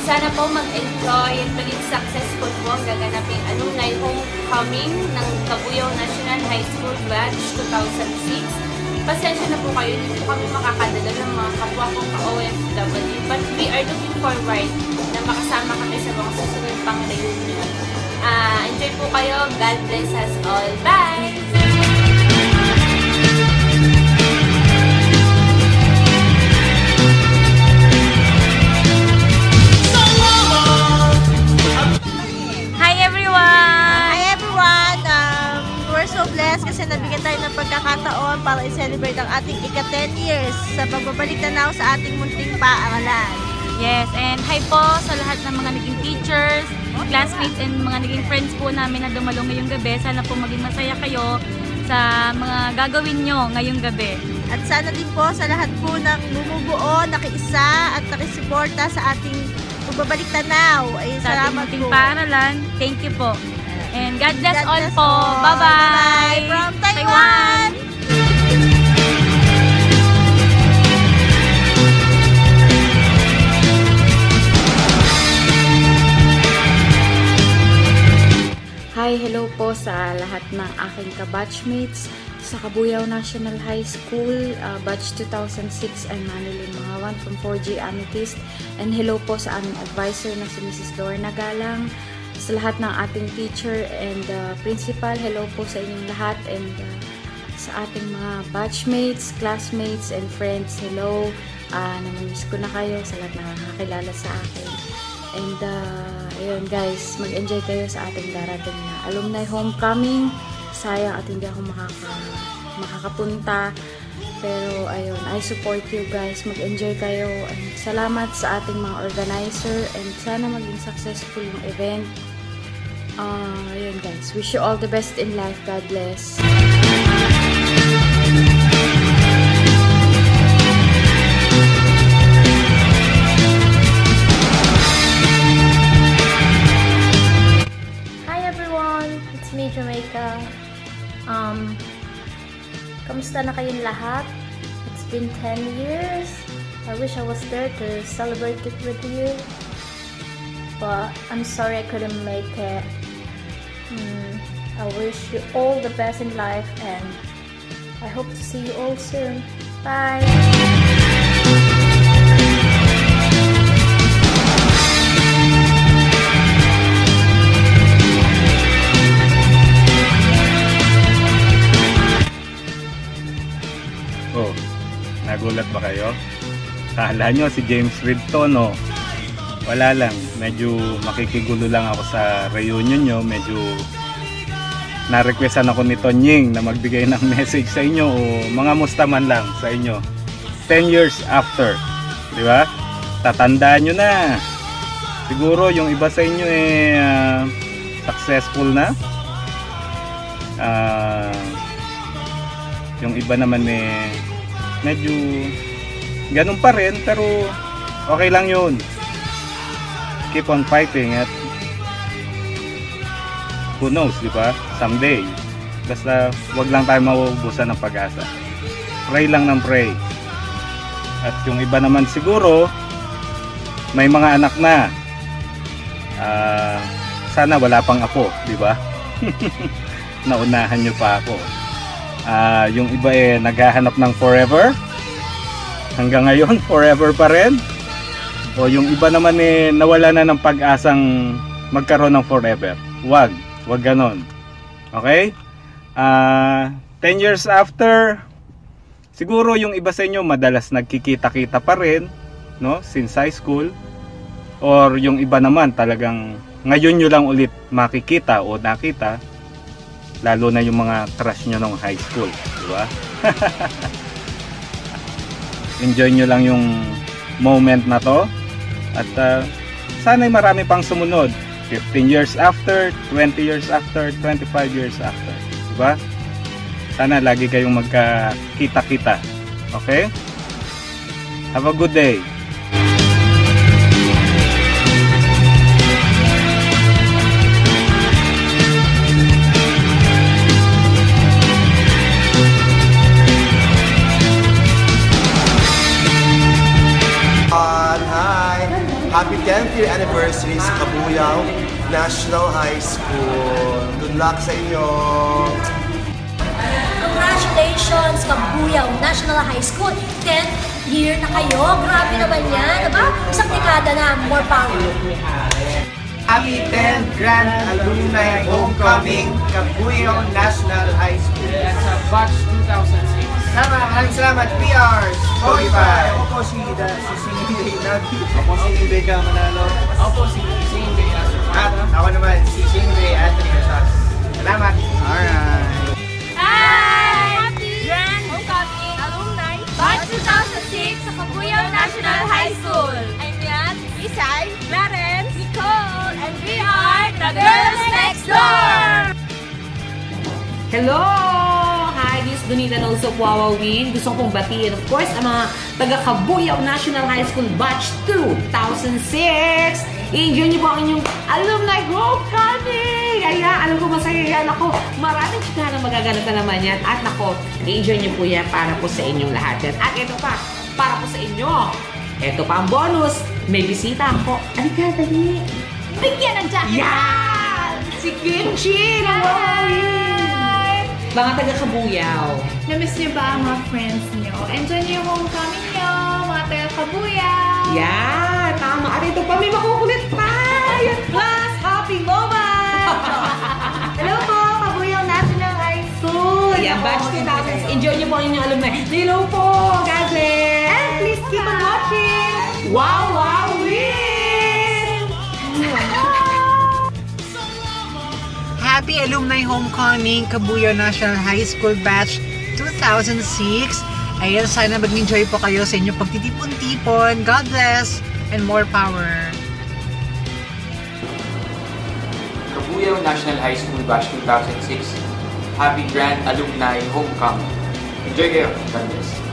sana po mag-enjoy at maging successful po ang gaganaping alumni homecoming ng Cabuyao National High School Batch 2006. Pasensya na po kayo, hindi po kami makakadala ng mga kapwa kong ka-OFW, but we are looking forward na makasama kami sa mga susunod pang reunion. Enjoy po kayo. God bless us all. Bye! Kasi nabigyan tayo ng pagkakataon para i-celebrate ang ating ika-10 years sa pagbabalik tanaw sa ating munting paaralan. Yes, and hi po sa lahat ng mga naging teachers, classmates, and mga naging friends po namin na dumalo ngayong gabi. Sana po maging masaya kayo sa mga gagawin nyo ngayong gabi. At sana din po sa lahat po ng bumubuo, nakiisa at nakisuporta sa ating pagbabalik tanaw. Ay, salamat po. Sa ating munting paaralan, thank you po. And God bless all po. Bye-bye. From Taiwan. Hi, hello po sa lahat ng aking ka-batchmates sa Cabuyao National High School, batch 2006. I'm Manilyn Mangawan from 4G Amethyst. And hello po sa aming advisor na si Mrs. Lorna Galang. Sa lahat ng ating teacher and principal, hello po sa inyong lahat, and sa ating mga batchmates, classmates, and friends, hello. Namimiss ko na kayo sa lahat na nakakilala sa akin. And ayun guys, mag-enjoy kayo sa ating darating na alumni homecoming. Sayang at hindi ako makakapunta. Pero ayun, I support you guys. Mag-enjoy kayo. And salamat sa ating mga organizer. And sana maging successful yung event. Ayun guys. Wish you all the best in life. God bless. Hi everyone! It's me, Jamaica. Kamusta na kayong lahat? It's been 10 years. I wish I was there to celebrate it with you. But I'm sorry I couldn't make it. I wish you all the best in life and I hope to see you all soon. Bye! Oh, nagulat ba kayo? Kala nyo si James Reid to, no? Wala lang, medyo makikigulo lang ako sa reunion nyo. Medyo na-requestan ako ni Tonying na magbigay ng message sa inyo o mga musta man lang sa inyo 10 years after, di ba? Tatandaan nyo na. Siguro yung iba sa inyo successful na. Yung iba naman medyo ganun pa rin, pero okay lang yun. Keep on fighting at who knows, di ba? Someday. Basta wag lang tayo mauubusan ng pag-asa. Pray lang ng pray. At yung iba naman siguro may mga anak na. Sana wala pang apo, di ba? Naunahan nyo pa ako. Yung iba naghahanap ng forever. Hanggang ngayon, forever pa rin. O yung iba naman nawala na ng pag-asang magkaroon ng forever. Wag ganon. Okay? 10 years after, siguro yung iba sa inyo madalas nagkikita-kita pa rin, no? Since high school. Or yung iba naman talagang ngayon nyo lang ulit makikita o nakita. Lalo na yung mga crush nyo nung high school, di ba? Enjoy nyo lang yung moment na to. At sana'y marami pang sumunod. 15 years after, 20 years after, 25 years after. Di ba? Sana lagi kayong magkakita-kita. Okay? Have a good day. Happy 10th 10th-year anniversary sa Kabuyao National High School. Good luck sa inyo! Congratulations, Kabuyao National High School! 10th year na kayo. Grabe naman yan. Diba? Isang dekada na. More power. Happy 10th Grand Alumni Homecoming, Kabuyao National High School. Sa batch 2006. Maraming salamat, PRs! Spotify! Ako po si Singing Day Nabi. Ako si Singing Day Manalo. Ako po si Singing Day At ako naman si Singing Day Anthony Casas. Salamat! Alright! Hi! Happy Grand Homecoming Alumni Batch 2006 sa Kabuyao National High School. I'm Yan, Isay, Clarence, Nicole, and we are the Girls Next Door! Hello! Hi, this is Donita and also Wawawin. Gusto kong batiin, of course, ang mga taga-Kabuyao National High School Batch 2006. I-enjoy niyo po ang inyong alumni homecoming! Kaya, alam ko masaya yan. Ako, maraming chika na magaganap na naman yan. At ako, i-enjoy niyo po yan para po sa inyong lahat yan. At ito pa, para po sa inyo. Ito pa ang bonus. May bisita ako. Alika, dali. Bigyan ng jacket! Yan! Si Kimchi ng Wawawin! Mga taga-Kabuyao. Na-miss niyo ba ang mga friends niyo? Enjoy niyo yung homecoming niyo, mga taga-Kabuyao! Yan! Tama! At ito pa, may makukulit pa! Yan! Plus, happy moment! Hello po, Kabuyao National High School. Ayan, batch 2000. Enjoy niyo po ang inyong alumni. Hello po! God bless! And please keep on watching. Wow! Wow! Win! Happy Alumni Homecoming, Kabuyao National High School Batch 2006. Ayan, sana mag-enjoy po kayo sa inyong pagtitipon-tipon. God bless and more power. Kabuyao National High School Batch 2006. Happy Grand Alumni Homecoming. Enjoy kayo. God bless.